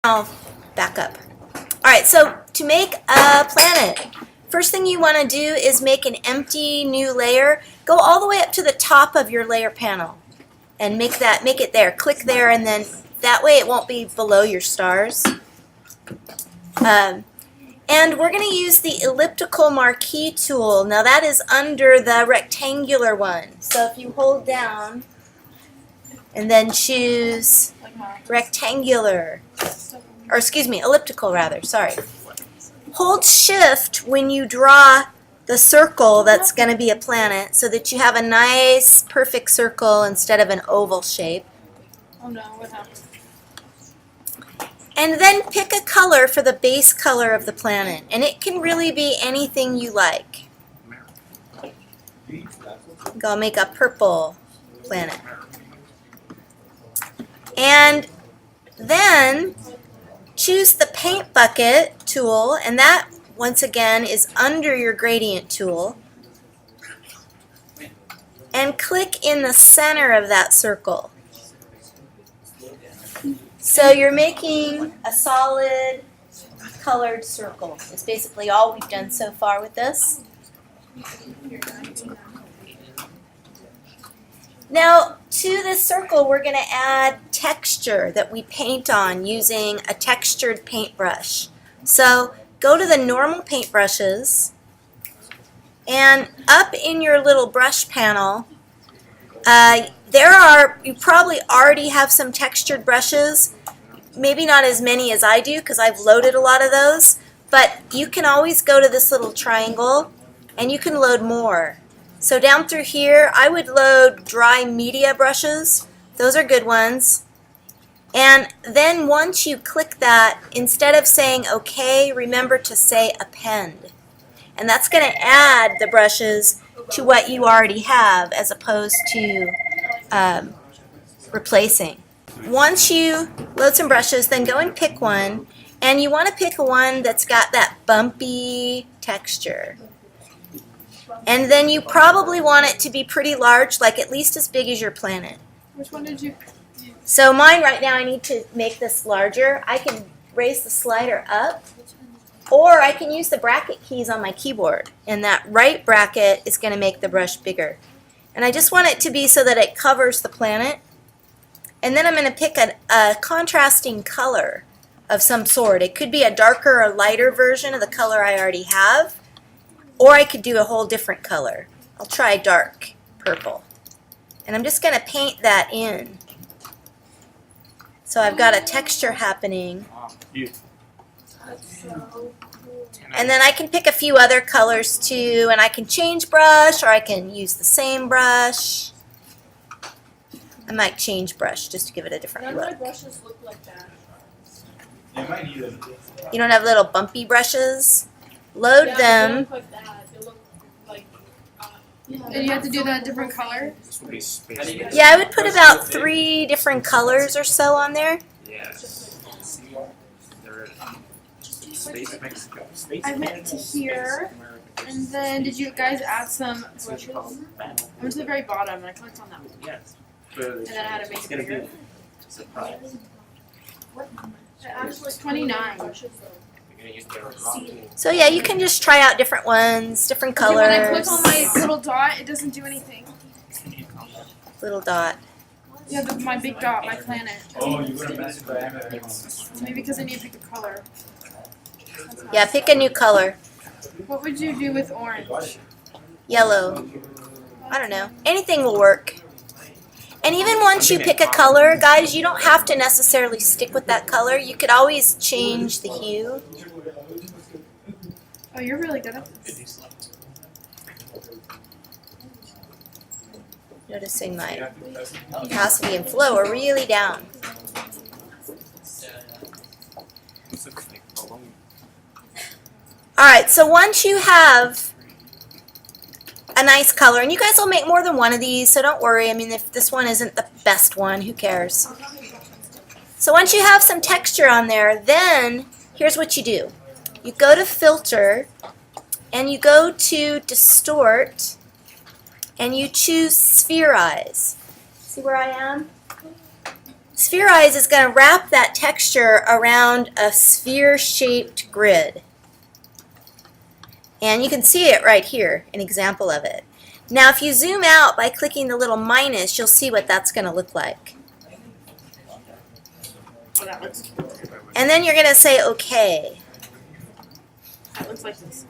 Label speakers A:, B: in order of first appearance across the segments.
A: I'll back up. Alright, so to make a planet, first thing you want to do is make an empty new layer. Go all the way up to the top of your layer panel and make it there. Click there, and then that way it won't be below your stars. And we're going to use the elliptical marquee tool. Now that is under the rectangular one. So if you hold down and then choose rectangular, or excuse me, elliptical rather, sorry. Hold shift when you draw the circle that's going to be a planet so that you have a nice perfect circle instead of an oval shape.
B: Oh no, what happened?
A: And then pick a color for the base color of the planet, and it can really be anything you like. Go make a purple planet. And then choose the paint bucket tool, and that once again is under your gradient tool. And click in the center of that circle. So you're making a solid colored circle. It's basically all we've done so far with this. Now, to this circle, we're going to add texture that we paint on using a textured paintbrush. So go to the normal paintbrushes, and up in your little brush panel, you probably already have some textured brushes. Maybe not as many as I do because I've loaded a lot of those, but you can always go to this little triangle and you can load more. So down through here, I would load dry media brushes. Those are good ones. And then once you click that, instead of saying OK, remember to say append. And that's going to add the brushes to what you already have as opposed to replacing. Once you load some brushes, then go and pick one, and you want to pick one that's got that bumpy texture. And then you probably want it to be pretty large, like at least as big as your planet.
B: Which one did you do?
A: So mine right now, I need to make this larger. I can raise the slider up, or I can use the bracket keys on my keyboard, and that right bracket is going to make the brush bigger. And I just want it to be so that it covers the planet. And then I'm going to pick a contrasting color of some sort. It could be a darker or lighter version of the color I already have, or I could do a whole different color. I'll try dark purple. And I'm just going to paint that in. So I've got a texture happening. And then I can pick a few other colors too, and I can change brush, or I can use the same brush. I might change brush just to give it a different
B: None of my
A: look.
B: brushes look like that.
A: You don't have little bumpy brushes? Load
B: Yeah,
A: them.
B: they look like that. They look like.
C: And you have to do that different color?
A: Yeah, I would put about 3 different colors or so on there.
C: I went to here, and then did you guys add some brushes? I went to the very bottom, and I clicked on that one. And then I had to make it bigger. It actually 29.
A: So yeah, you can just try out different ones, different
C: Okay, when I
A: colors.
C: click on my little dot, it doesn't do anything.
A: Little dot.
C: Yeah, my big dot, my planet.
D: Oh, you would have messed with
C: Maybe because I need to pick a color.
A: Yeah, pick a new color.
C: What would you do with orange?
A: Yellow. I don't know. Anything will work. And even once you pick a color, guys, you don't have to necessarily stick with that color. You could always change the hue.
C: Oh, you're really good at this.
A: Noticing my opacity and flow are really down. Alright, so once you have a nice color, and you guys will make more than one of these, so don't worry. I mean, if this one isn't the best one, who cares? So once you have some texture on there, then here's what you do. You go to Filter, and you go to Distort, and you choose Spherize. See where I am? Spherize is going to wrap that texture around a sphere-shaped grid. And you can see it right here, an example of it. Now if you zoom out by clicking the little minus, you'll see what that's going to look like.
C: Oh, that looks cool.
A: And then you're going to say OK.
C: That looks like this.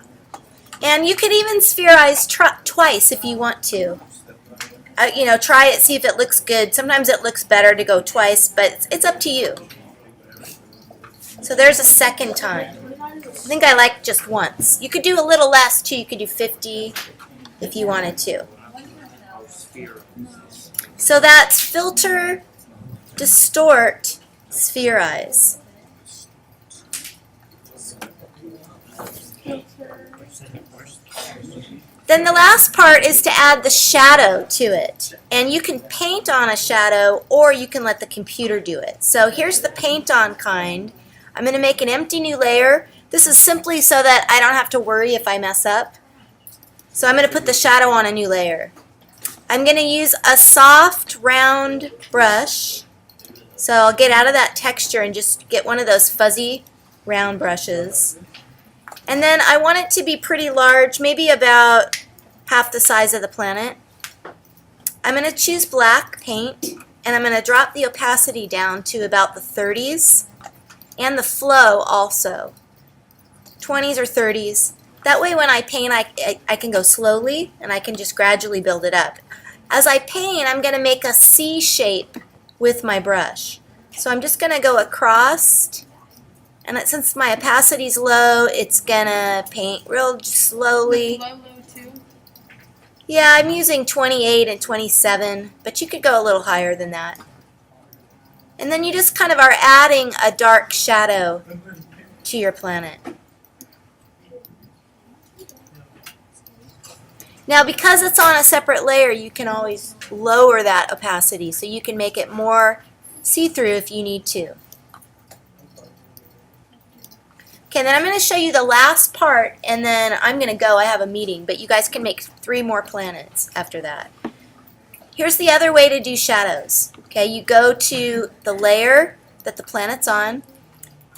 A: And you could even spherize twice if you want to. Try it, see if it looks good. Sometimes it looks better to go twice, but it's up to you. So there's a second time. I think I like just once. You could do a little less too. You could do 50 if you wanted to. So that's filter, distort, spherize. Then the last part is to add the shadow to it. And you can paint on a shadow or you can let the computer do it. So here's the paint on kind. I'm going to make an empty new layer. This is simply so that I don't have to worry if I mess up. So I'm going to put the shadow on a new layer. I'm going to use a soft round brush. So I'll get out of that texture and just get one of those fuzzy round brushes. And then I want it to be pretty large, maybe about half the size of the planet. I'm going to choose black paint, and I'm going to drop the opacity down to about the 30s, and the flow also, 20s or 30s. That way when I paint, I can go slowly, and I can just gradually build it up. As I paint, I'm going to make a C shape with my brush. So I'm just going to go across. And since my opacity is low, it's gonna paint real slowly.
B: Low too.
A: Yeah, I'm using 28 and 27, but you could go a little higher than that. And then you just kind of are adding a dark shadow to your planet. Now because it's on a separate layer, you can always lower that opacity so you can make it more see-through if you need to. Okay, then I'm going to show you the last part, and then I'm going to go. I have a meeting, but you guys can make 3 more planets after that. Here's the other way to do shadows. Okay, you go to the layer that the planet's on,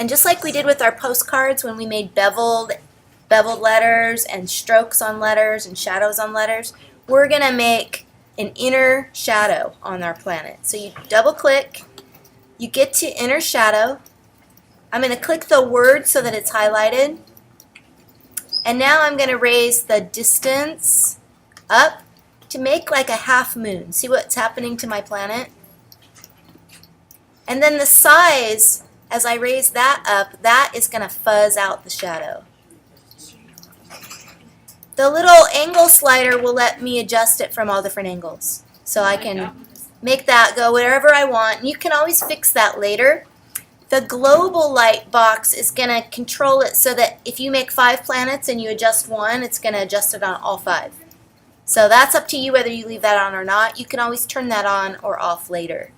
A: and just like we did with our postcards when we made beveled letters and strokes on letters and shadows on letters, we're going to make an inner shadow on our planet. So you double-click, you get to inner shadow. I'm going to click the word so that it's highlighted. And now I'm going to raise the distance up to make like a half moon. See what's happening to my planet? And then the size, as I raise that up, that is going to fuzz out the shadow. The little angle slider will let me adjust it from all different angles. So I can make that go wherever I want. And you can always fix that later. The global light box is going to control it so that if you make 5 planets and you adjust one, it's going to adjust it on all 5. So that's up to you whether you leave that on or not. You can always turn that on or off later.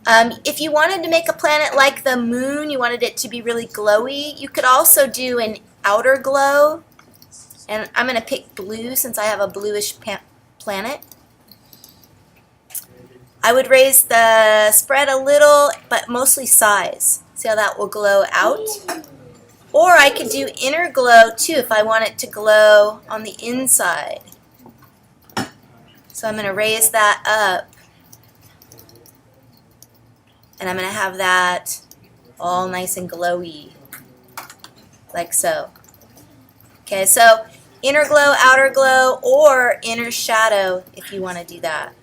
A: If you wanted to make a planet like the moon, you wanted it to be really glowy, you could also do an outer glow. And I'm going to pick blue since I have a bluish planet. I would raise the spread a little, but mostly size. See how that will glow out? Or I could do inner glow too if I want it to glow on the inside. So I'm going to raise that up. And I'm going to have that all nice and glowy, like so. Okay, so inner glow, outer glow, or inner shadow if you want to do that.